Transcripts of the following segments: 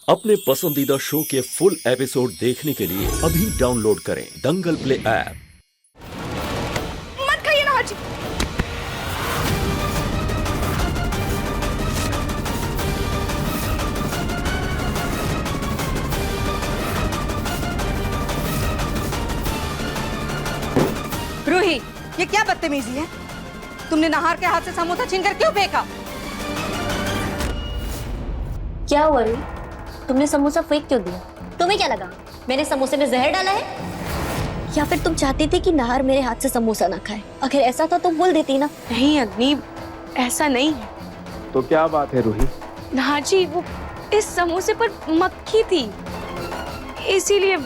अपने पसंदीदा शो के फुल एपिसोड देखने के लिए अभी डाउनलोड करें दंगल प्ले ऐप। मत खाइए ना हाजी। रूही, ये क्या बदतमीजी है? तुमने नाहार के हाथ से समोसा छीनकर क्यों फेंका? क्या हुआ रूही? तुमने समोसा फेंक क्यों दिया? तुम्हें क्या लगा मैंने समोसे में जहर डाला है? या फिर तुम चाहती थी कि नाहर मेरे हाथ से समोसा ना खाए? अगर ऐसा था तो बोल देती ना। नहीं अग्नि, ऐसा नहीं है। तो क्या बात है रूही? नाहर जी, वो इस समोसे पर मक्खी थी, इसीलिए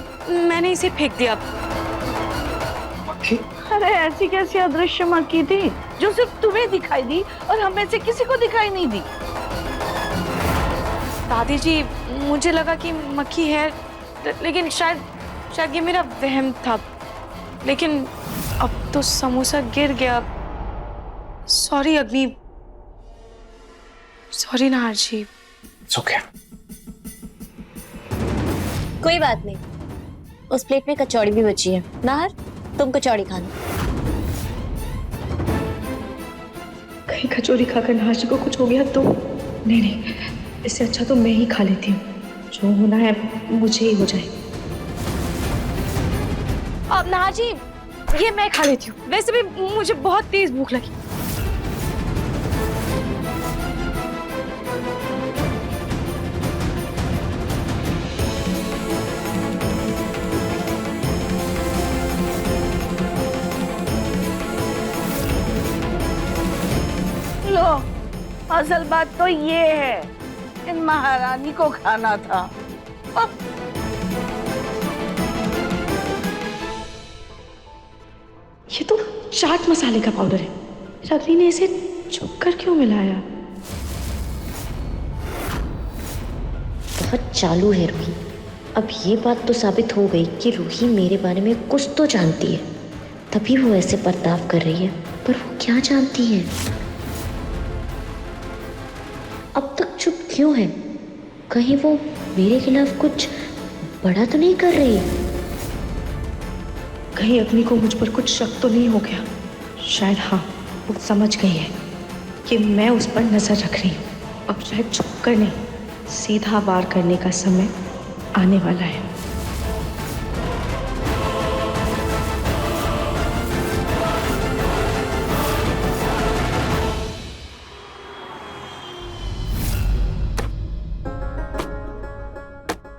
मैंने इसे फेंक दिया। मक्खी? अरे ऐसी कैसी अदृश्य मक्खी थी जो सिर्फ तुम्हें दिखाई दी और हमें से किसी को दिखाई नहीं दी? दादी जी, मुझे लगा कि मक्खी है, लेकिन शायद ये मेरा वहम था। लेकिन अब तो समोसा गिर गया। सॉरी अग्नि, सॉरी नाहर जी। ओके। कोई बात नहीं, उस प्लेट में कचौड़ी भी बची है। नाहर, तुम कचौड़ी खा लो। कहीं कचौरी खाकर नाहर जी को कुछ हो गया तो? नहीं, इससे अच्छा तो मैं ही खा लेती हूँ। जो होना है मुझे ही हो जाए। अब नाहर जी, ये मैं खा लेती हूँ। वैसे भी मुझे बहुत तेज भूख लगी। लो, असल बात तो ये है, इन महारानी को खाना था। अब ये तो चाट मसाले का पाउडर है। रवि ने इसे छुप कर क्यों मिलाया? बहुत चालू है रूही। अब ये बात तो साबित हो गई कि रूही मेरे बारे में कुछ तो जानती है, तभी वो ऐसे बर्ताव कर रही है। पर वो क्या जानती है? अब तक चुप क्यों है? कहीं वो मेरे खिलाफ कुछ बड़ा तो नहीं कर रही है? कहीं अग्नि को मुझ पर कुछ शक तो नहीं हो गया? शायद हाँ, वो समझ गई है कि मैं उस पर नजर रख रही हूँ। अब शायद छुप कर नहीं, सीधा वार करने का समय आने वाला है।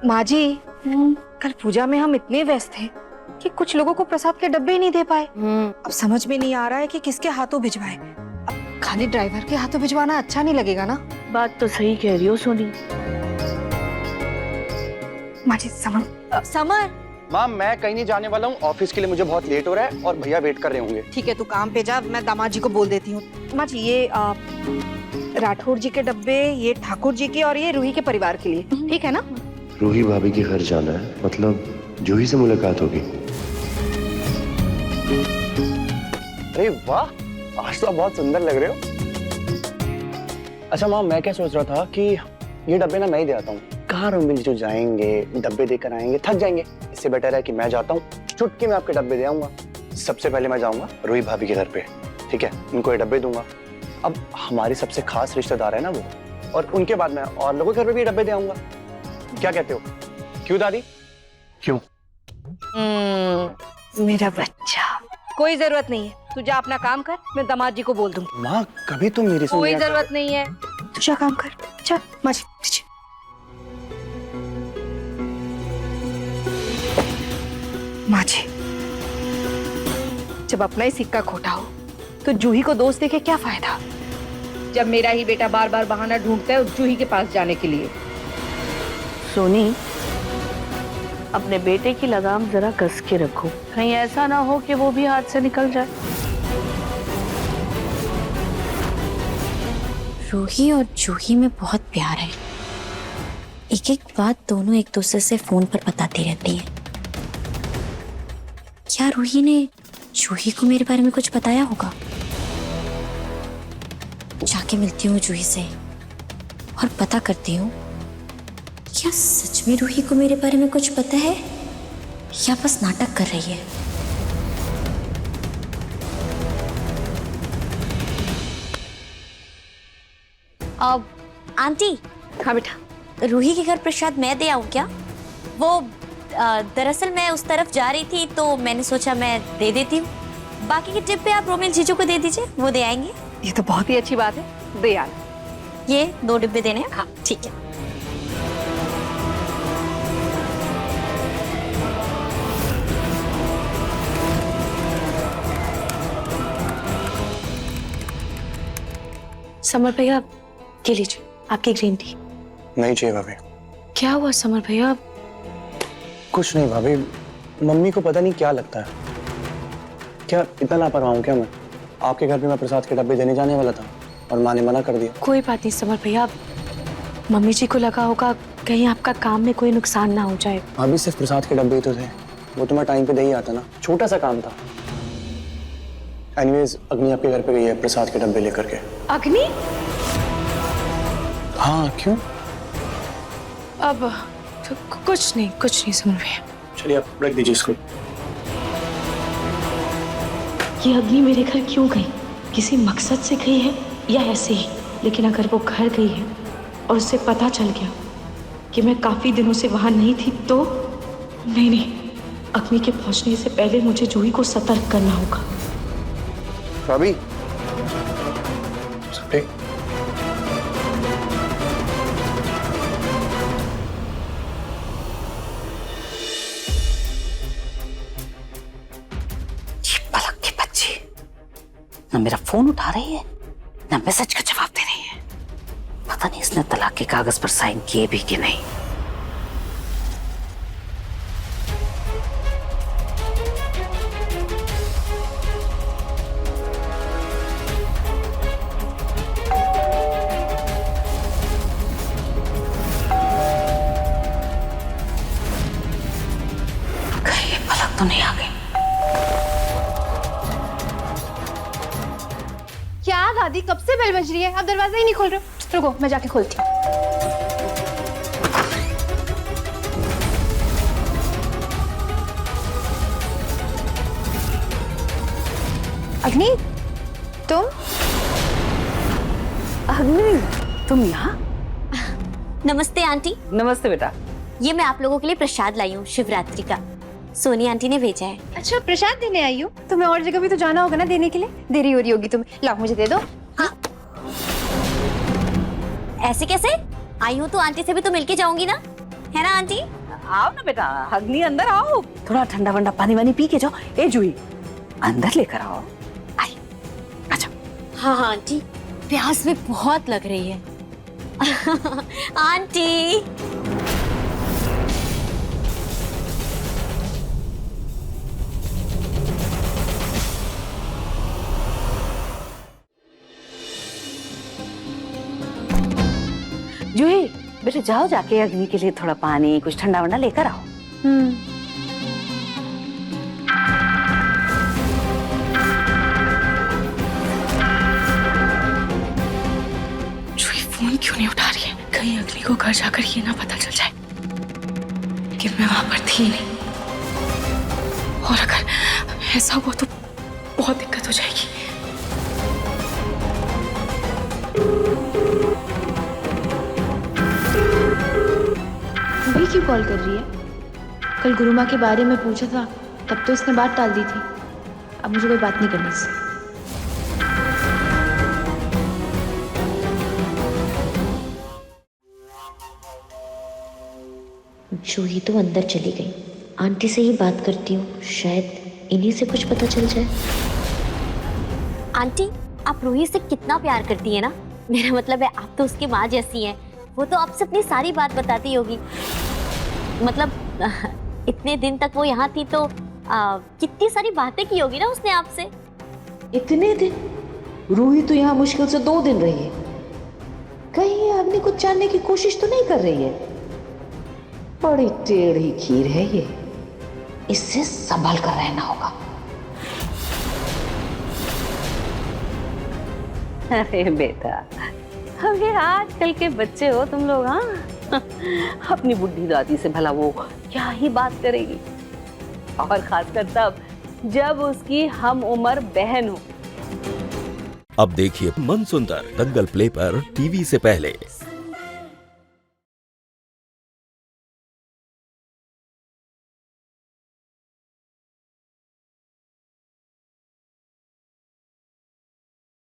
माँ जी, कल पूजा में हम इतने व्यस्त थे कि कुछ लोगों को प्रसाद के डब्बे ही नहीं दे पाए। अब समझ में नहीं आ रहा है कि किसके हाथों भिजवाए। अब खाली ड्राइवर के हाथों भिजवाना अच्छा नहीं लगेगा ना? बात तो सही कह रही हो सोनी। माँ जी, समर। माँ, मैं कहीं नहीं जाने वाला हूँ। ऑफिस के लिए मुझे बहुत लेट हो रहा है और भैया वेट कर रहे होंगे। ठीक है, तू काम पे जा, मैं दामाद जी को बोल देती हूँ। माँ जी, ये राठौर जी के डब्बे, ये ठाकुर जी के और ये रूही के परिवार के लिए, ठीक है ना? रूही भाभी के घर जाना है, मतलब जूही से मुलाकात होगी। अरे वाह, आज तो आप बहुत सुंदर लग रहे हो। अच्छा माँ, मैं क्या सोच रहा था कि ये डब्बे ना मैं ही दे आता हूँ। कहाँ मिल जो जाएंगे, डब्बे देकर आएंगे, थक जाएंगे। इससे बेटर है कि मैं जाता हूँ, चुटकी में आपके डब्बे दे आऊंगा। सबसे पहले मैं जाऊंगा रूही भाभी के घर पे, ठीक है? उनको ये डब्बे दूंगा। अब हमारी सबसे खास रिश्तेदार है ना वो, और उनके बाद मैं और लोगों के घर पे भी डब्बे दे आऊंगा। क्या कहते हो? क्यों दादी? क्यों? मेरा बच्चा। कोई जरूरत नहीं है, तू जा अपना काम कर, मैं दामाद जी को बोल दूंगी। माँ, कभी तुम मेरी सुन कोई लिया जरूरत नहीं है, तू जा काम कर। जा माँ जी। माँ जी, जब अपना ही सिक्का खोटा हो तो जूही को दोस्त देके क्या फायदा? जब मेरा ही बेटा बार बार बहाना ढूंढता है उस जूही के पास जाने के लिए। सोनी, अपने बेटे की लगाम जरा कस के रखो, कहीं ऐसा ना हो कि वो भी हाथ से निकल जाए। रूही और जूही में बहुत प्यार है। एक एक बात दोनों एक दूसरे से फोन पर बताती रहती हैं। क्या रूही ने जूही को मेरे बारे में कुछ बताया होगा? जाके मिलती हूँ जूही से और पता करती हूँ क्या सच में रूही को मेरे बारे में कुछ पता है या बस नाटक कर रही है? अब आंटी। हाँ बेटा। रूही के घर प्रसाद मैं दे आऊं क्या? वो दरअसल मैं उस तरफ जा रही थी तो मैंने सोचा मैं दे देती हूँ। बाकी के डिब्बे आप रोमिल जीजू को दे दीजिए, वो दे आएंगे। ये तो बहुत ही अच्छी बात है, दे आना। ये 2 डिब्बे देने हैं। हाँ ठीक है। समर भैया, ये लीजिए आपकी ग्रीन टी। नहीं चाहिए भाभी। क्या हुआ समर भैया? कुछ नहीं भाभी, मम्मी को पता नहीं क्या लगता है। क्या इतना लापरवाह हूं क्या मैं? आपके घर पे मैं प्रसाद के डब्बे देने जाने वाला था और माँ ने मना कर दिया। कोई बात नहीं समर भैया, मम्मी जी को लगा होगा कहीं आपका काम में कोई नुकसान ना हो जाए। भाभी सिर्फ प्रसाद के डब्बे ही तो थे, वो तो मैं टाइम पे दे ही आता ना, छोटा सा काम था। एनीवेज अग्नि आपके घर पे गई है प्रसाद के डब्बे लेकर के। अग्नि? हाँ क्यों? अब तो कुछ नहीं समर भैया। चलिए आप रख दीजिए इसको। ये अग्नि मेरे घर क्यों गई? किसी मकसद से गई है या ऐसे ही? लेकिन अगर वो घर गई है और उसे पता चल गया कि मैं काफी दिनों से वहां नहीं थी तो नहीं, अग्नि के पहुंचने से पहले मुझे जूही को सतर्क करना होगा। भाभी सब ठीक? पलक की बच्ची ना मेरा फोन उठा रही है ना मैसेज का जवाब दे रही है। पता नहीं इसने तलाक के कागज पर साइन किए भी कि नहीं। कहीं पलक तो नहीं आ गई? क्या दादी, कब से बेल बज रही है, आप दरवाजा ही नहीं खोल रहे हो? रुको मैं जाके खोलती हूँ। अग्नि, तुम? अग्नि, तुम यहाँ? नमस्ते आंटी। नमस्ते बेटा। ये मैं आप लोगों के लिए प्रसाद लाई हूँ शिवरात्रि का, सोनी आंटी ने भेजा है। अच्छा प्रसाद देने आई हो? तुम्हें और जगह भी तो जाना होगा ना देने के लिए, देरी हो रही होगी तुम्हें। लाओ मुझे दे दो। हाँ। ऐसे कैसे? आई हूँ तो आंटी से भी तो मिलके जाऊंगी ना, है ना आंटी? आओ ना बेटा, अग्नि अंदर आओ, थोड़ा ठंडा वंडा पानी वानी पी के जाओ। ए जूही, अंदर लेकर आओ। आई, अच्छा। हाँ हाँ आंटी, प्यास भी बहुत लग रही है। आंटी। जूही बेटा, जाओ जाके अग्नि के लिए थोड़ा पानी कुछ ठंडा वंडा लेकर आओ। जूही फोन क्यों नहीं उठा रही है? कहीं अग्नि को घर जाकर ये ना पता चल जाए कि मैं वहां पर थी नहीं, और अगर ऐसा हुआ तो बहुत दिक्कत हो जाएगी। रूही क्यों कॉल कर रही है? कल गुरुमा के बारे में पूछा था तब तो इसने बात टाल दी थी। अब मुझे कोई बात नहीं करनी इससे। जूही तो अंदर चली गई, आंटी से ही बात करती हूँ, शायद इन्हीं से कुछ पता चल जाए। आंटी, आप रूही से कितना प्यार करती है ना, मेरा मतलब है आप तो उसकी माँ जैसी हैं। वो तो आपसे अपनी सारी बात बताती होगी। मतलब इतने दिन तक वो यहाँ थी तो कितनी सारी बातें की होगी ना उसने आपसे। इतने दिन? रूही तो यहाँ मुश्किल से 2 दिन रही है। कहीं ये अग्नि को जानने की कोशिश तो नहीं कर रही है? बड़ी टेढ़ी खीर है ये, इससे संभल कर रहना होगा। अरे बेटा, अब ये आजकल के बच्चे हो तुम लोग। हाँ अपनी बुढ़ी दादी से भला वो क्या ही बात करेगी, और खासकर तब जब उसकी हम उम्र बहन हो। अब देखिए मनसुंदर दंगल प्ले पर टीवी से पहले।